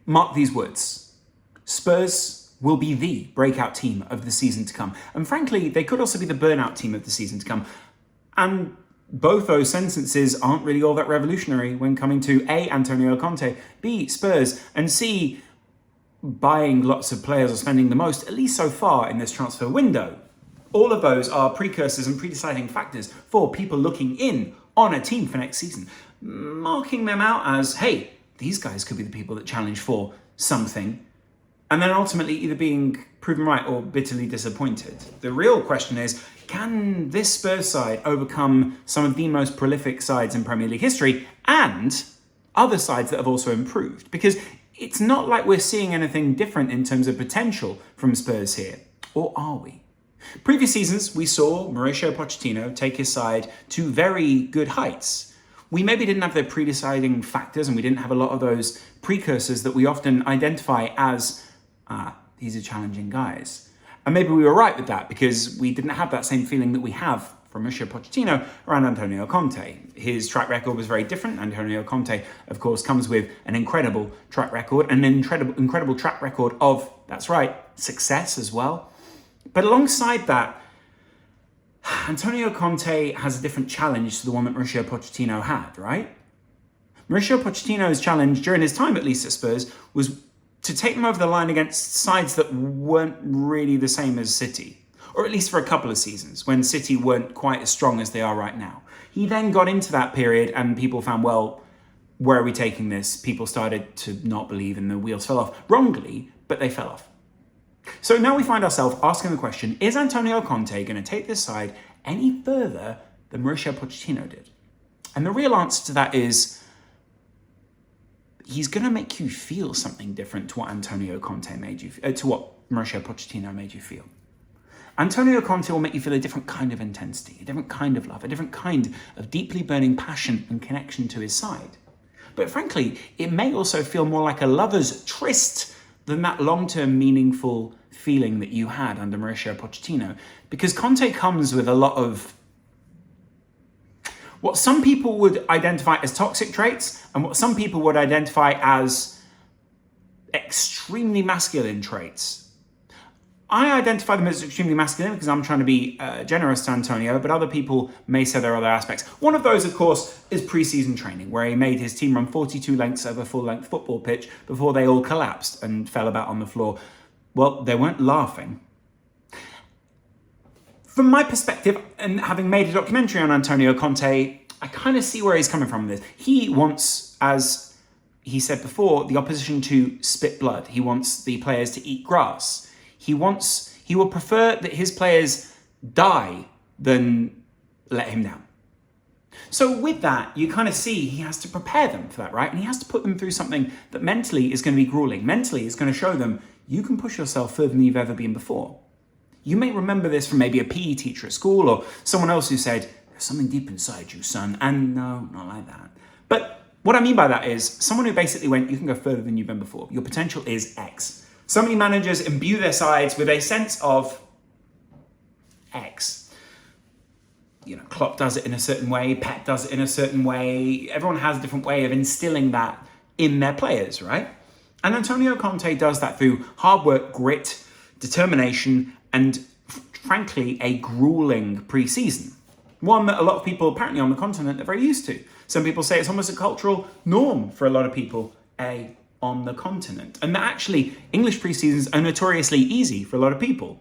Mark these words. Spurs will be the breakout team of the season to come. And frankly, they could also be the burnout team of the season to come. And both those sentences aren't really all that revolutionary when coming to A, Antonio Conte, B, Spurs, and C, buying lots of players or spending the most, at least so far in this transfer window. All of those are precursors and pre-deciding factors for people looking in on a team for next season, marking them out as, hey, these guys could be the people that challenge for something, and then ultimately either being proven right or bitterly disappointed. The real question is, can this Spurs side overcome some of the most prolific sides in Premier League history and other sides that have also improved? Because it's not like we're seeing anything different in terms of potential from Spurs here, or are we? Previous seasons, we saw Mauricio Pochettino take his side to very good heights. We maybe didn't have the pre-deciding factors and we didn't have a lot of those precursors that we often identify as, these are challenging guys. And maybe we were right with that because we didn't have that same feeling that we have from Mauricio Pochettino around Antonio Conte. His track record was very different. Antonio Conte, of course, comes with an incredible track record, and an incredible track record of, that's right, success as well. But alongside that, Antonio Conte has a different challenge to the one that Mauricio Pochettino had, right? Mauricio Pochettino's challenge, during his time at least at Spurs, was to take them over the line against sides that weren't really the same as City, or at least for a couple of seasons, when City weren't quite as strong as they are right now. He then got into that period and people found, well, where are we taking this? People started to not believe and the wheels fell off. Wrongly, but they fell off. So now we find ourselves asking the question, is Antonio Conte going to take this side any further than Mauricio Pochettino did? And the real answer to that is, he's going to make you feel something different to what Antonio Conte made you, to what Mauricio Pochettino made you feel. Antonio Conte will make you feel a different kind of intensity, a different kind of love, a different kind of deeply burning passion and connection to his side. But frankly, it may also feel more like a lover's tryst than that long-term meaningful feeling that you had under Mauricio Pochettino. Because Conte comes with a lot of what some people would identify as toxic traits and what some people would identify as extremely masculine traits. I identify them as extremely masculine because I'm trying to be generous to Antonio, but other people may say there are other aspects. One of those, of course, is pre-season training, where he made his team run 42 lengths of a full-length football pitch before they all collapsed and fell about on the floor. Well, they weren't laughing. From my perspective, and having made a documentary on Antonio Conte, I kind of see where he's coming from with this. He wants, as he said before, the opposition to spit blood. He wants the players to eat grass. He will prefer that his players die than let him down. So with that, you kind of see he has to prepare them for that, right? And he has to put them through something that mentally is going to be grueling. Mentally is going to show them you can push yourself further than you've ever been before. You may remember this from maybe a PE teacher at school or someone else who said, there's something deep inside you, son. And no, not like that. But what I mean by that is someone who basically went, you can go further than you've been before. Your potential is X. So many managers imbue their sides with a sense of X. You know, Klopp does it in a certain way, Pep does it in a certain way. Everyone has a different way of instilling that in their players, right? And Antonio Conte does that through hard work, grit, determination, and frankly, a grueling pre-season. One that a lot of people apparently on the continent are very used to. Some people say it's almost a cultural norm for a lot of people on the continent. And that actually, English pre-seasons are notoriously easy for a lot of people.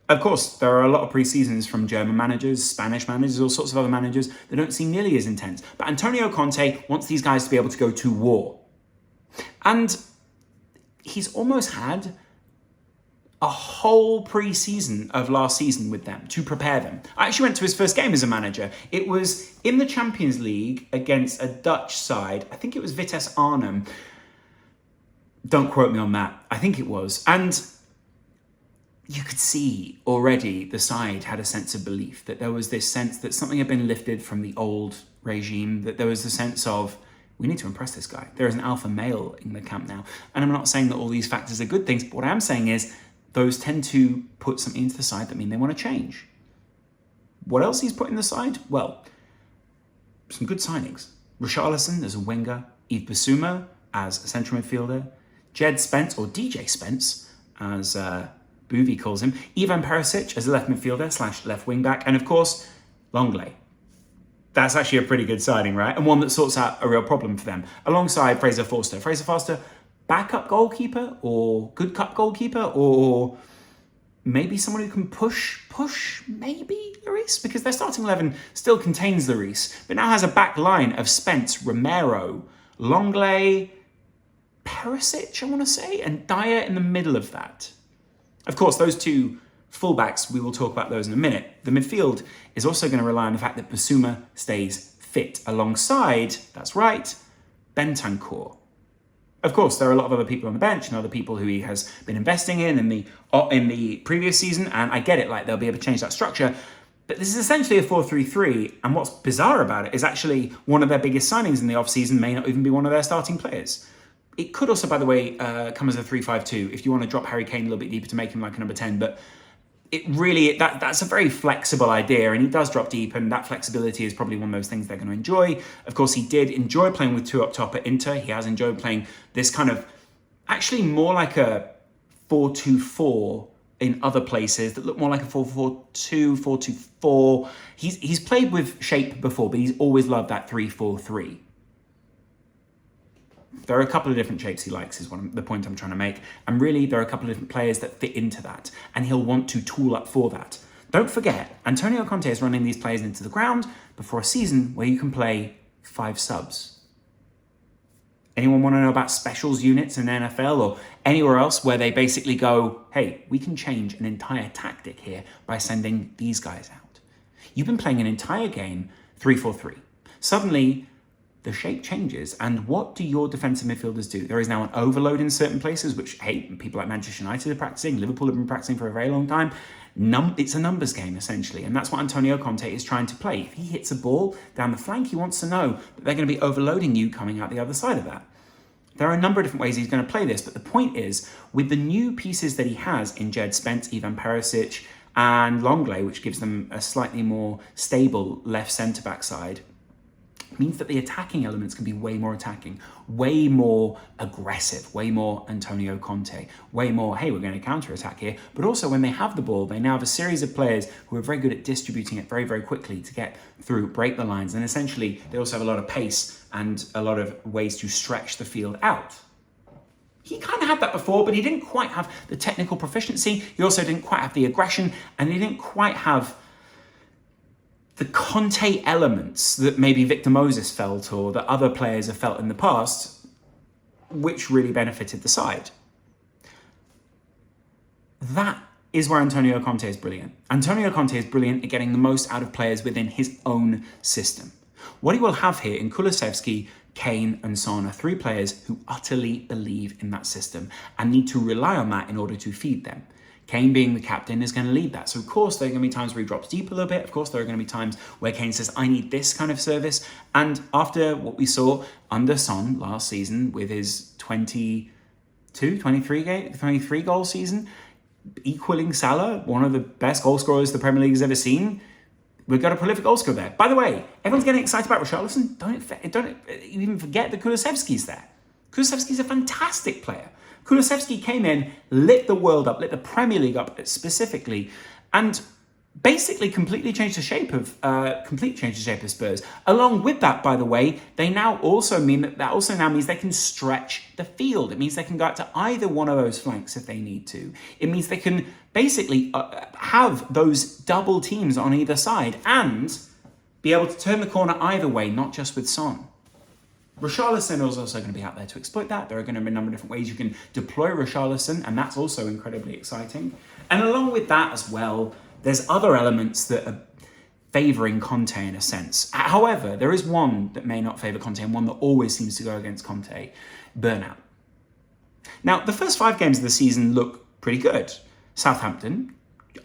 Of course, there are a lot of pre-seasons from German managers, Spanish managers, all sorts of other managers that don't seem nearly as intense. But Antonio Conte wants these guys to be able to go to war. And he's almost had a whole pre-season of last season with them to prepare them. I actually went to his first game as a manager. It was in the Champions League against a Dutch side. I think it was Vitesse Arnhem. Don't quote me on that. I think it was. And you could see already the side had a sense of belief, that there was this sense that something had been lifted from the old regime, that there was the sense of, we need to impress this guy. There is an alpha male in the camp now. And I'm not saying that all these factors are good things, but what I am saying is those tend to put something into the side that mean they want to change. What else he's put in the side? Well, some good signings. Richarlison as a winger, Yves Bissouma as a central midfielder, Jed Spence, or DJ Spence, as Boovy calls him, Ivan Perisic as a left midfielder / left wing back, and of course, Longley. That's actually a pretty good signing, right? And one that sorts out a real problem for them, alongside Fraser Forster. Fraser Forster, backup goalkeeper, or good cup goalkeeper, or maybe someone who can push maybe Lloris, because their starting 11 still contains Lloris, but now has a back line of Spence, Romero, Longley, Perisic, I want to say, and Dyer in the middle of that. Of course, those two fullbacks, we will talk about those in a minute. The midfield is also going to rely on the fact that Basuma stays fit alongside, that's right, Bentancur. Of course, there are a lot of other people on the bench and other people who he has been investing in the previous season, and I get it, like they'll be able to change that structure. But this is essentially a 4-3-3, and what's bizarre about it is actually one of their biggest signings in the off-season may not even be one of their starting players. It could also, by the way, come as a 3-5-2 if you want to drop Harry Kane a little bit deeper to make him like a number 10, but that's a very flexible idea, and he does drop deep, and that flexibility is probably one of those things they're going to enjoy. Of course, he did enjoy playing with two up top at Inter. He has enjoyed playing this kind of, actually more like a 4-2-4 in other places that look more like a 4-4-2, 4-2-4. He's played with shape before, but he's always loved that 3-4-3. There are a couple of different shapes he likes, is the point I'm trying to make. And really, there are a couple of different players that fit into that. And he'll want to tool up for that. Don't forget, Antonio Conte is running these players into the ground before a season where you can play 5 subs. Anyone want to know about specials units in the NFL or anywhere else where they basically go, hey, we can change an entire tactic here by sending these guys out? You've been playing an entire game 3-4-3. Suddenly, the shape changes, and what do your defensive midfielders do? There is now an overload in certain places, which, hey, people like Manchester United are practicing, Liverpool have been practicing for a very long time. It's a numbers game, essentially, and that's what Antonio Conte is trying to play. If he hits a ball down the flank, he wants to know that they're going to be overloading you coming out the other side of that. There are a number of different ways he's going to play this, but the point is, with the new pieces that he has in Jed Spence, Ivan Perisic, and Longley, which gives them a slightly more stable left centre-back side, means that the attacking elements can be way more attacking, way more aggressive, way more Antonio Conte, way more, hey, we're going to counter-attack here. But also when they have the ball, they now have a series of players who are very good at distributing it very, very quickly to get through, break the lines. And essentially, they also have a lot of pace and a lot of ways to stretch the field out. He kind of had that before, but he didn't quite have the technical proficiency. He also didn't quite have the aggression, and he didn't quite have the Conte elements that maybe Victor Moses felt or that other players have felt in the past, which really benefited the side. That is where Antonio Conte is brilliant. Antonio Conte is brilliant at getting the most out of players within his own system. What he will have here in Kulusevski, Kane and Son are 3 players who utterly believe in that system and need to rely on that in order to feed them. Kane, being the captain, is going to lead that. So, of course, there are going to be times where he drops deep a little bit. Of course, there are going to be times where Kane says, I need this kind of service. And after what we saw under Son last season with his 23 goal season, equaling Salah, one of the best goal scorers the Premier League has ever seen, we've got a prolific goal scorer there. By the way, everyone's getting excited about Richarlison. Don't even forget that Kulusevski's there. Kulusevski's a fantastic player. Kulusevski came in, lit the world up, lit the Premier League up specifically, and basically completely changed the shape of Spurs. Along with that, by the way, they now also mean that also now means they can stretch the field. It means they can go out to either one of those flanks if they need to. It means they can basically have those double teams on either side and be able to turn the corner either way, not just with Son. Richarlison is also going to be out there to exploit that. There are going to be a number of different ways you can deploy Richarlison, and that's also incredibly exciting. And along with that as well, there's other elements that are favouring Conte in a sense. However, there is one that may not favour Conte and one that always seems to go against Conte: burnout. Now, the first 5 games of the season look pretty good. Southampton,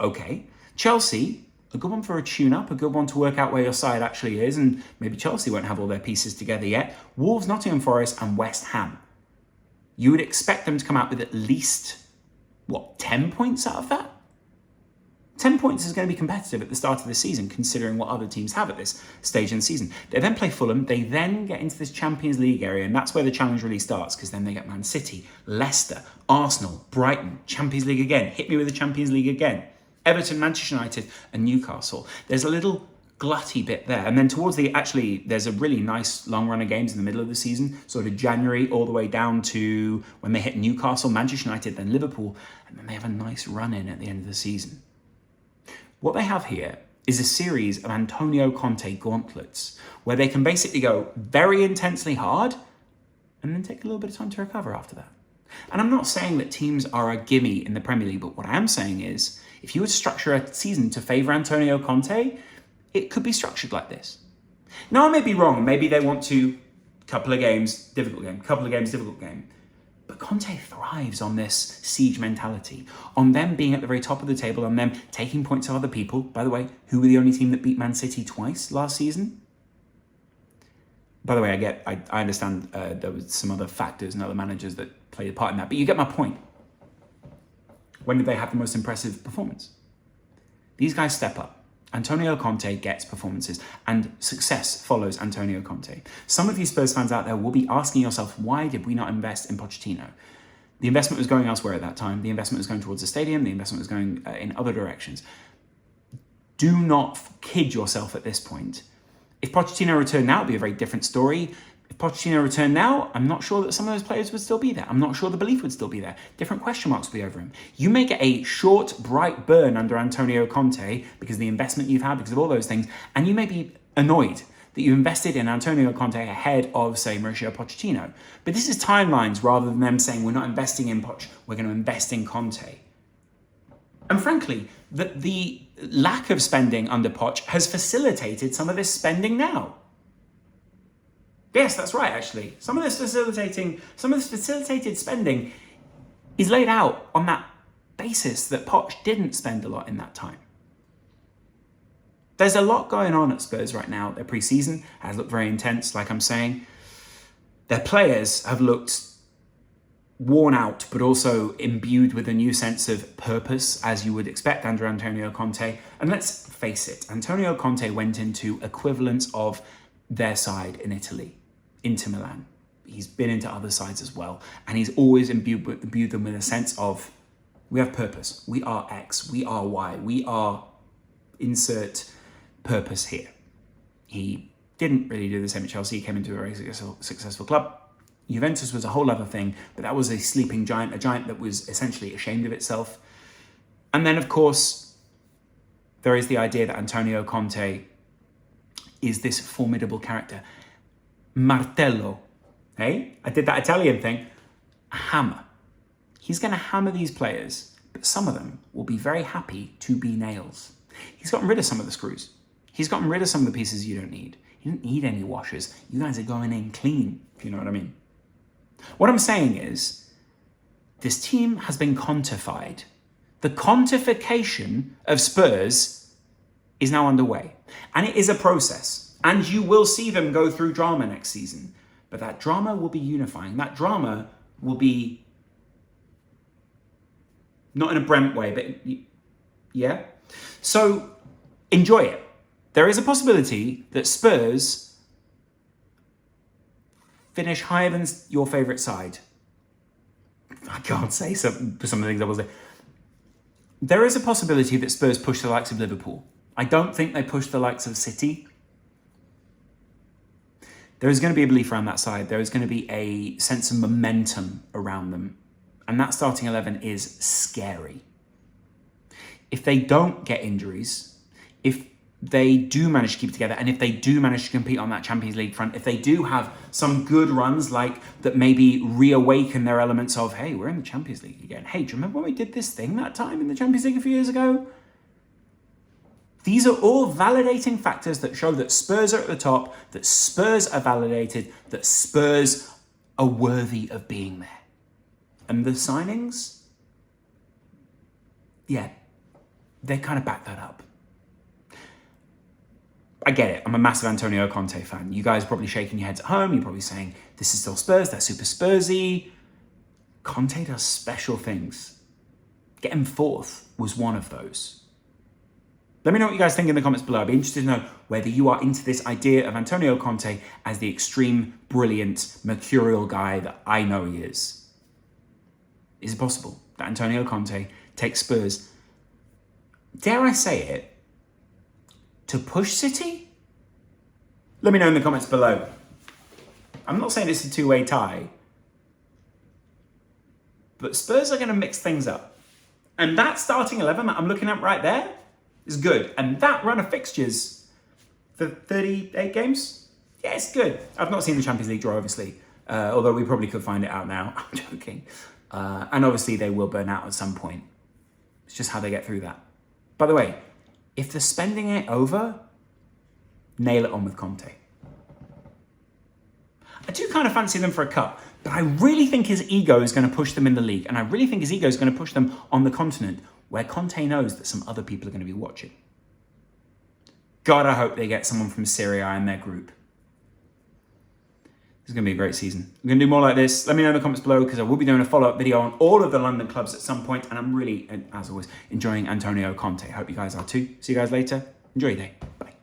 okay. Chelsea, a good one for a tune-up, a good one to work out where your side actually is, and maybe Chelsea won't have all their pieces together yet. Wolves, Nottingham Forest, and West Ham. You would expect them to come out with at least, 10 points out of that? 10 points is going to be competitive at the start of the season, considering what other teams have at this stage in the season. They then play Fulham. They then get into this Champions League area, and that's where the challenge really starts, because then they get Man City, Leicester, Arsenal, Brighton, Champions League again. Hit me with the Champions League again. Everton, Manchester United, and Newcastle. There's a little glutty bit there. And then towards there's a really nice long run of games in the middle of the season, sort of January all the way down to when they hit Newcastle, Manchester United, then Liverpool, and then they have a nice run in at the end of the season. What they have here is a series of Antonio Conte gauntlets where they can basically go very intensely hard and then take a little bit of time to recover after that. And I'm not saying that teams are a gimme in the Premier League, but what I am saying is if you were to structure a season to favour Antonio Conte, it could be structured like this. Now, I may be wrong. Maybe they want to couple of games, difficult game, couple of games, difficult game. But Conte thrives on this siege mentality, on them being at the very top of the table, on them taking points off other people. By the way, who were the only team that beat Man City twice last season? By the way, I understand there was some other factors and other managers that played a part in that, but you get my point. When did they have the most impressive performance? These guys step up. Antonio Conte gets performances, and success follows Antonio Conte. Some of you Spurs fans out there will be asking yourself, why did we not invest in Pochettino? The investment was going elsewhere at that time. The investment was going towards the stadium. The investment was going in other directions. Do not kid yourself at this point. If Pochettino returned now, it would be a very different story. If Pochettino returned now, I'm not sure that some of those players would still be there. I'm not sure the belief would still be there. Different question marks would be over him. You may get a short, bright burn under Antonio Conte because of the investment you've had, because of all those things, and you may be annoyed that you invested in Antonio Conte ahead of, say, Mauricio Pochettino. But this is timelines rather than them saying, we're not investing in Poch, we're going to invest in Conte. And frankly, the lack of spending under Poch has facilitated some of this spending now. Yes, that's right, actually. Some of this facilitated spending is laid out on that basis that Poch didn't spend a lot in that time. There's a lot going on at Spurs right now. Their pre-season has looked very intense, like I'm saying. Their players have looked worn out, but also imbued with a new sense of purpose, as you would expect under Antonio Conte. And let's face it, Antonio Conte went into equivalents of their side in Italy, Inter Milan. He's been into other sides as well. And he's always imbued them with a sense of, we have purpose. We are X, we are Y, we are insert purpose here. He didn't really do the same at Chelsea. He came into a very successful club. Juventus was a whole other thing, but that was a sleeping giant, a giant that was essentially ashamed of itself. And then, of course, there is the idea that Antonio Conte is this formidable character. Martello, hey? I did that Italian thing. A hammer. He's going to hammer these players, but some of them will be very happy to be nails. He's gotten rid of some of the screws. He's gotten rid of some of the pieces you don't need. You don't need any washers. You guys are going in clean, if you know what I mean. What I'm saying is, this team has been Contified. The Contification of Spurs is now underway. And it is a process. And you will see them go through drama next season. But that drama will be unifying. That drama will be, not in a Brent way, but yeah? So, enjoy it. There is a possibility that Spurs finish higher than your favourite side. I can't say some of the things I will say. There is a possibility that Spurs push the likes of Liverpool. I don't think they push the likes of City. There is going to be a belief around that side. There is going to be a sense of momentum around them. And that starting 11 is scary. If they don't get injuries, if they do manage to keep it together, and if they do manage to compete on that Champions League front, if they do have some good runs like that, maybe reawaken their elements of, hey, we're in the Champions League again. Hey, do you remember when we did this thing that time in the Champions League a few years ago? These are all validating factors that show that Spurs are at the top, that Spurs are validated, that Spurs are worthy of being there. And the signings, yeah, they kind of back that up. I get it. I'm a massive Antonio Conte fan. You guys are probably shaking your heads at home. You're probably saying, this is still Spurs. They're super Spursy. Conte does special things. Getting fourth was one of those. Let me know what you guys think in the comments below. I'd be interested to know whether you are into this idea of Antonio Conte as the extreme, brilliant, mercurial guy that I know he is. Is it possible that Antonio Conte takes Spurs, dare I say it, to push City? Let me know in the comments below. I'm not saying it's a two-way tie, but Spurs are going to mix things up. And that starting 11 that I'm looking at right there is good. And that run of fixtures for 38 games, yeah, it's good. I've not seen the Champions League draw, obviously, although we probably could find it out now. I'm joking. And obviously they will burn out at some point. It's just how they get through that. By the way, if they're spending it over, nail it on with Conte. I do kind of fancy them for a cup, but I really think his ego is going to push them in the league. And I really think his ego is going to push them on the continent, where Conte knows that some other people are going to be watching. God, I hope they get someone from Serie A in their group. This is going to be a great season. I'm going to do more like this. Let me know in the comments below, because I will be doing a follow-up video on all of the London clubs at some point. And I'm really, as always, enjoying Antonio Conte. I hope you guys are too. See you guys later. Enjoy your day.